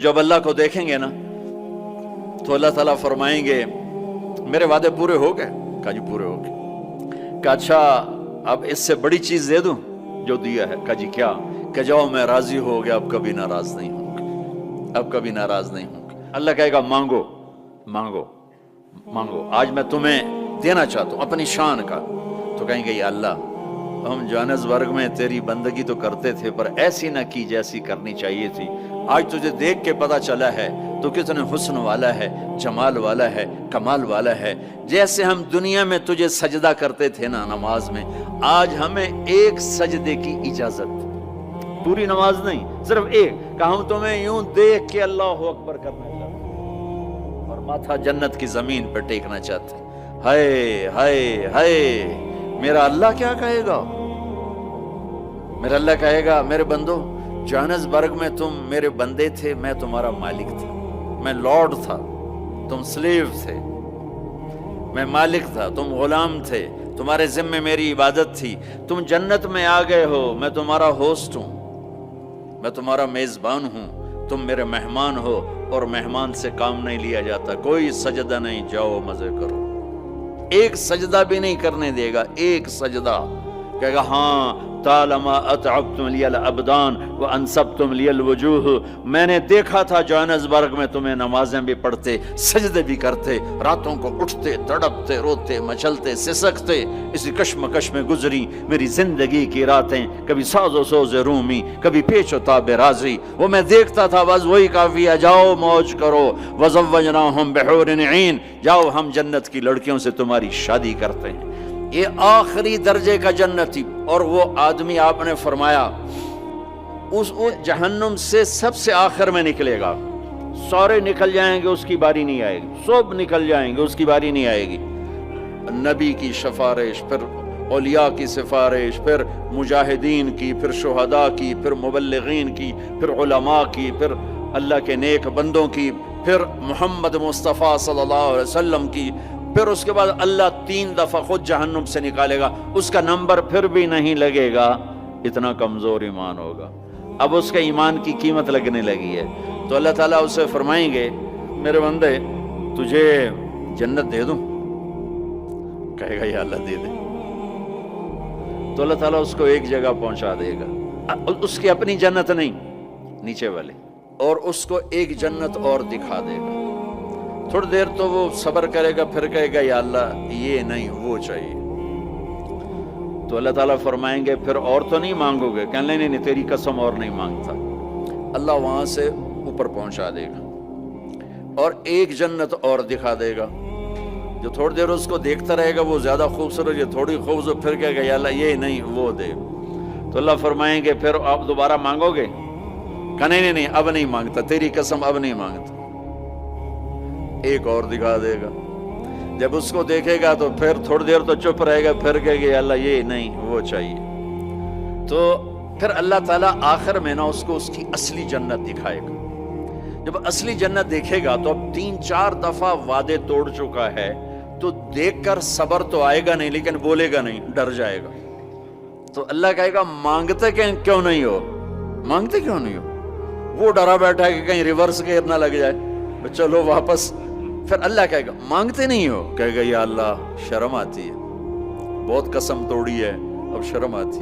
जब अल्लाह को देखेंगे ना तो अल्लाह ताला फरमाएंगे मेरे वादे पूरे हो गए? कहा जी पूरे हो गए। कहा अच्छा अब इससे बड़ी चीज दे दूं जो दिया है? कहा जी क्या? कि जाओ मैं राजी हो गया, अब कभी नाराज नहीं हूँ, अब कभी नाराज नहीं हूँ। अल्लाह कहेगा मांगो मांगो मांगो, आज मैं तुम्हें देना चाहता हूँ अपनी शान का। तो कहेंगे या अल्लाह हम जोहानिसबर्ग में तेरी बंदगी तो करते थे पर ऐसी ना की जैसी करनी चाहिए थी। आज तुझे देख के पता चला है तो कितने हुस्न वाला है, जमाल वाला है, कमाल वाला है। जैसे हम दुनिया में तुझे सजदा करते थे ना नमाज में, आज हमें एक सजदे की इजाजत, पूरी नमाज नहीं सिर्फ एक, कि हम तुम्हें यूं देख के अल्लाह अकबर करना चाहते और माथा जन्नत की जमीन पर टेकना चाहते। हाय हाय हाय, मेरा अल्लाह क्या कहेगा? मेरा अल्लाह कहेगा मेरे बंदो जोहानिसबर्ग में तुम मेरे बंदे थे, मैं तुम्हारा मालिक था, मैं लॉर्ड था, तुम स्लेव थे, मैं मालिक था, तुम गुलाम थे, तुम्हारे जिम्मे मेरी इबादत थी। तुम जन्नत में आ गए हो, मैं तुम्हारा होस्ट हूं, मैं तुम्हारा मेजबान हूं, तुम मेरे मेहमान हो और मेहमान से काम नहीं लिया जाता। कोई सजदा नहीं, जाओ मजे करो। एक सजदा भी नहीं करने देगा, एक सजदा। कहेगा हाँ तालमा अतअबतुम लियल अबदान व अनसबतुम लियल वजूह, मैंने देखा था जोहानिसबर्ग में तुम्हें नमाजें भी पढ़ते, सजदे भी करते, रातों को उठते, तड़पते, रोते, मचलते, सिसकते। इसी कश्मकश में गुजरी मेरी जिंदगी की रातें, कभी साजो सोज़े रूमी, कभी पेचो ताबे राजी। वो मैं देखता था, बस वही काफी है, जाओ मौज करो। वज़व्वजनाहुम बिहूरिन ईन, जाओ हम जन्नत की लड़कियों से तुम्हारी शादी करते हैं। ये आखिरी दर्जे का जन्नती। और वो आदमी आपने फरमाया उस जहन्नुम से सबसे आखिर में निकलेगा, सारे निकल जाएंगे उसकी बारी नहीं आएगी, सब निकल जाएंगे उसकी बारी नहीं आएगी। नबी की सिफारिश, फिर औलिया की सिफारिश, फिर मुजाहिदीन की, फिर शुहदा की, फिर मुबल्लिगीन की, फिर उलमा की, फिर अल्लाह के नेक बंदों की, फिर मोहम्मद मुस्तफ़ा सल्लल्लाहु अलैहि वसल्लम की, फिर उसके बाद अल्लाह 3 दफा खुद जहन्नुम से निकालेगा, उसका नंबर फिर भी नहीं लगेगा, इतना कमजोर ईमान होगा। अब उसके ईमान की कीमत लगने लगी है। तो अल्लाह ताला उससे फरमाएंगे मेरे बंदे तुझे जन्नत दे दूं? कहेगा या अल्लाह दे दे। तो अल्लाह ताला उसको एक जगह पहुंचा देगा, उसकी अपनी जन्नत नहीं, नीचे वाले, और उसको एक जन्नत और दिखा देगा। थोड़ी देर तो वो सब्र करेगा, फिर कहेगा या अल्लाह ये नहीं वो चाहिए। तो अल्लाह ताला फरमाएंगे फिर और तो नहीं मांगोगे? कहने नहीं तेरी कसम और नहीं मांगता। अल्लाह वहां से ऊपर पहुंचा देगा और एक जन्नत और दिखा देगा। जो थोड़ी देर उसको देखता रहेगा वो ज्यादा खूबसूरत, ये थोड़ी खूबसूरत, फिर कहेगा या अल्लाह ये नहीं वो दे। तो अल्लाह फरमाएंगे फिर आप दोबारा मांगोगे? कहने नहीं अब नहीं मांगता, तेरी कसम अब नहीं मांगता। एक और दिखा देगा। जब उसको देखेगा तो फिर थोड़ी देर तो चुप रहेगा, फिर कहेगा अल्लाह ये नहीं वो चाहिए। तो फिर अल्लाह ताला आखिर में ना उसको उसकी असली जन्नत दिखाएगा। जब असली जन्नत देखेगा तो अब 3-4 दफा वादे तोड़ चुका है, तो देखकर सब्र तो आएगा नहीं, लेकिन बोलेगा नहीं, डर जाएगा। तो अल्लाह कहेगा मांगते क्यों नहीं हो? मांगते क्यों नहीं हो? वो डरा बैठा है कि कहीं रिवर्स गेयर ना लग जाए, तो चलो वापस। फिर अल्लाह कहेगा मांगते नहीं हो? कहेगा या अल्लाह शर्म आती है, बहुत कसम तोड़ी है, अब शर्म आती।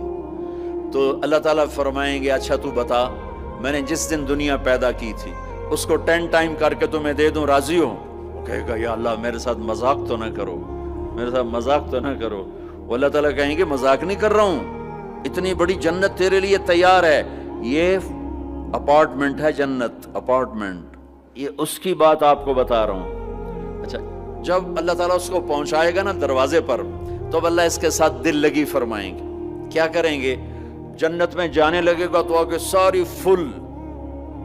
तो अल्लाह ताला फरमाएंगे अच्छा तू बता, मैंने जिस दिन दुनिया पैदा की थी उसको 10 टाइम करके तुम्हें दे दूं, राजी हो? वो कहेगा या अल्लाह मेरे साथ मजाक तो ना करो, मेरे साथ मजाक तो ना करो। वो अल्लाह ताला कहेंगे मजाक नहीं कर रहा हूं, इतनी बड़ी जन्नत तेरे लिए तैयार है, ये अपार्टमेंट है जन्नत, अपार्टमेंट, ये उसकी बात आपको बता रहा हूं। अच्छा जब अल्लाह ताला उसको पहुंचाएगा ना दरवाजे पर, तो अब अल्लाह इसके साथ दिल लगी फरमाएंगे। क्या करेंगे? जन्नत में जाने लगेगा तो आगे सारी फुल,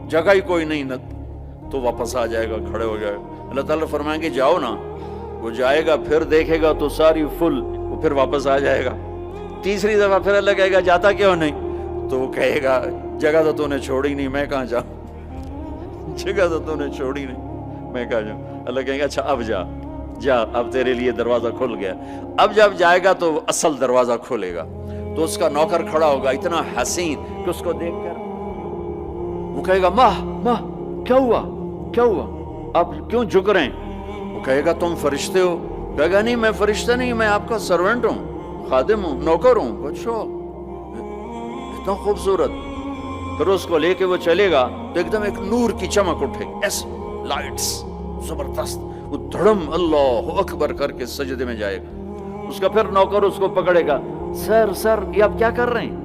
जगह ही कोई नहीं न, तो वापस आ जाएगा, खड़े हो जाएगा। अल्लाह ताला फरमाएंगे जाओ ना, वो जाएगा, फिर देखेगा तो सारी फुल, वो फिर वापस आ जाएगा। तीसरी दफा फिर अल्लाह कहेगा जाता क्यों नहीं? तो वो कहेगा जगह तो तूने छोड़ी नहीं, मैं कहाँ जाऊं, जगह तो तूने छोड़ी नहीं, मैं कहाँ जाऊं। अल्लाह कहेगा अच्छा अब जा, अब तेरे लिए दरवाजा खुल गया। अब जब जाएगा तो असल दरवाजा खुलेगा, तो उसका नौकर खड़ा होगा इतना हसीन कि उसको देखकर वो कहेगा माह माह क्या हुआ, क्या हुआ, आप क्यों झुक रहे हैं? वो कहेगा तुम फरिश्ते हो। कहेगा नहीं मैं फरिश्ता नहीं, मैं आपका सर्वेंट हूँ, खादिम हूँ, नौकर हूँ। अच्छा, इतना खूबसूरत। फिर उसको लेके वो चलेगा तो एकदम एक नूर की चमक उठेगी, ऐसे लाइट्स जबरदस्त, वो धड़म अल्लाह अकबर करके सजदे में जाएगा। उसका फिर नौकर उसको पकड़ेगा, सर सर ये आप क्या कर रहे हैं?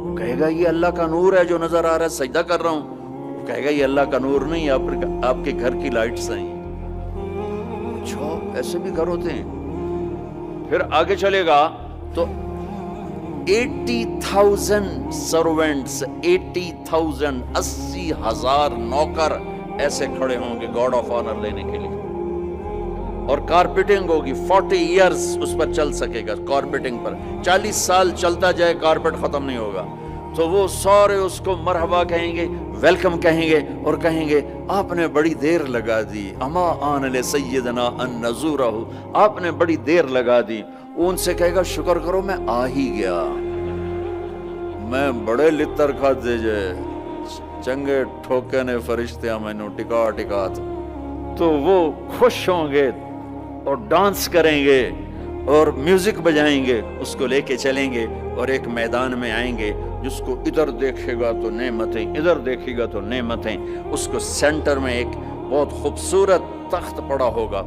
वो कहेगा ये अल्लाह का नूर है जो नजर आ रहा है, सजदा कर रहा हूँ। वो कहेगा ये अल्लाह का नूर नहीं, आपके घर की लाइट्स हैं। अच्छा, ऐसे भी घर होते हैं। फिर आगे चलेगा तो 80,000 सर्वेंट्स, 80,000 80,000 नौकर ऐसे खड़े होंगे गॉड ऑफ ऑनर लेने के लिए। और कारपेटिंग होगी, 40 इयर्स उस पर चल सकेगा कारपेटिंग पर, 40 साल चलता जाए कारपेट खत्म नहीं होगा। तो वो सारे उसको मरहबा कहेंगे, वेलकम कहेंगे और कहेंगे आपने बड़ी देर लगा दी, अमा आन ले सैयदना अन नज़ूरहु, आपने बड़ी देर लगा दी। उनसे कहेगा शुक्र करो मैं आ ही गया, मैं बड़े लितर खाते जे चंगे ठोके ने फरिश्ते मैनू टिका टिका। तो वो खुश होंगे और डांस करेंगे और म्यूजिक बजाएंगे, उसको लेके चलेंगे और एक मैदान में आएंगे जिसको इधर देखेगा तो नेमतें, इधर देखेगा तो नेमतें। उसको सेंटर में एक बहुत खूबसूरत तख्त पड़ा होगा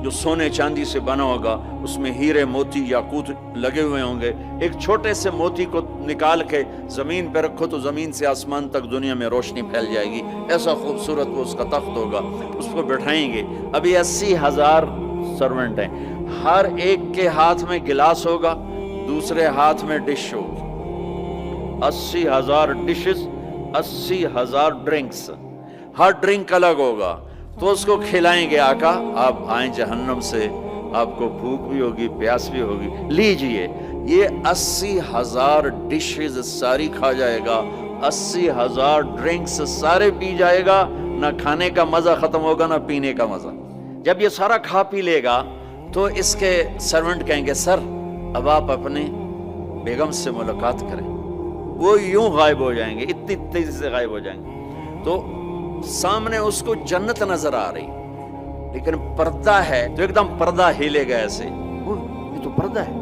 जो सोने चांदी से बना होगा, उसमें हीरे मोती याकूत लगे हुए होंगे। एक छोटे से मोती को निकाल के जमीन पर रखो तो जमीन से आसमान तक दुनिया में रोशनी फैल जाएगी, ऐसा खूबसूरत वो उसका तख्त होगा। उसको बैठाएंगे। अभी 80,000 सर्वेंट हैं, हर एक के हाथ में गिलास होगा, दूसरे हाथ में डिश होगी। 80,000 डिशेस, 80,000 ड्रिंक्स, हर ड्रिंक अलग होगा। तो उसको खिलाएंगे, आका आप आए जहन्नम से, आपको भूख भी होगी प्यास भी होगी, लीजिए। ये 80,000 डिशेस सारी खा जाएगा, 80,000 ड्रिंक्स सारे पी जाएगा। ना खाने का मजा खत्म होगा ना पीने का मजा। जब ये सारा खा पी लेगा तो इसके सर्वेंट कहेंगे सर अब आप अपने बेगम से मुलाकात करें। वो यूं गायब हो जाएंगे, इतनी तेजी से गायब हो जाएंगे। तो सामने उसको जन्नत नजर आ रही, लेकिन पर्दा है तो एकदम पर्दा हिलेगा ऐसे, ये तो पर्दा है,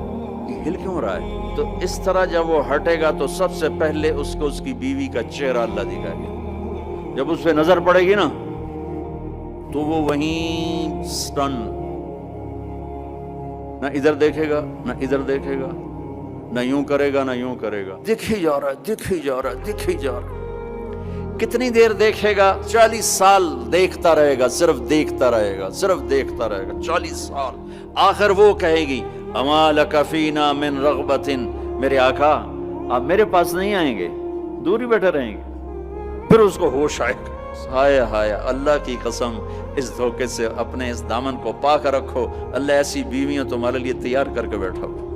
ये हिल क्यों रहा है? तो इस तरह जब वो हटेगा तो सबसे पहले उसको उसकी बीवी का चेहरा अल्लाह दिखाएगा। जब उस पे नजर पड़ेगी ना तो वो वहीं स्टन, ना इधर देखेगा ना इधर देखेगा, ना यूं करेगा ना यूं करेगा, दिख ही जा रहा है, दिख ही जा रहा है, दिख ही जा रहा है। कितनी देर देखेगा? 40 साल देखता रहेगा, सिर्फ देखता रहेगा, सिर्फ देखता रहेगा 40 साल। आखिर वो कहेगी अमा लका फीना मिन रग़बतिन, मेरे आका आप मेरे पास नहीं आएंगे, दूर ही बैठे रहेंगे। फिर उसको होश आएगा, हाय हाय अल्लाह की कसम, इस धोखे से अपने इस दामन को पाक रखो, अल्लाह ऐसी बीवियां तुम्हारे लिए तैयार करके बैठा हो।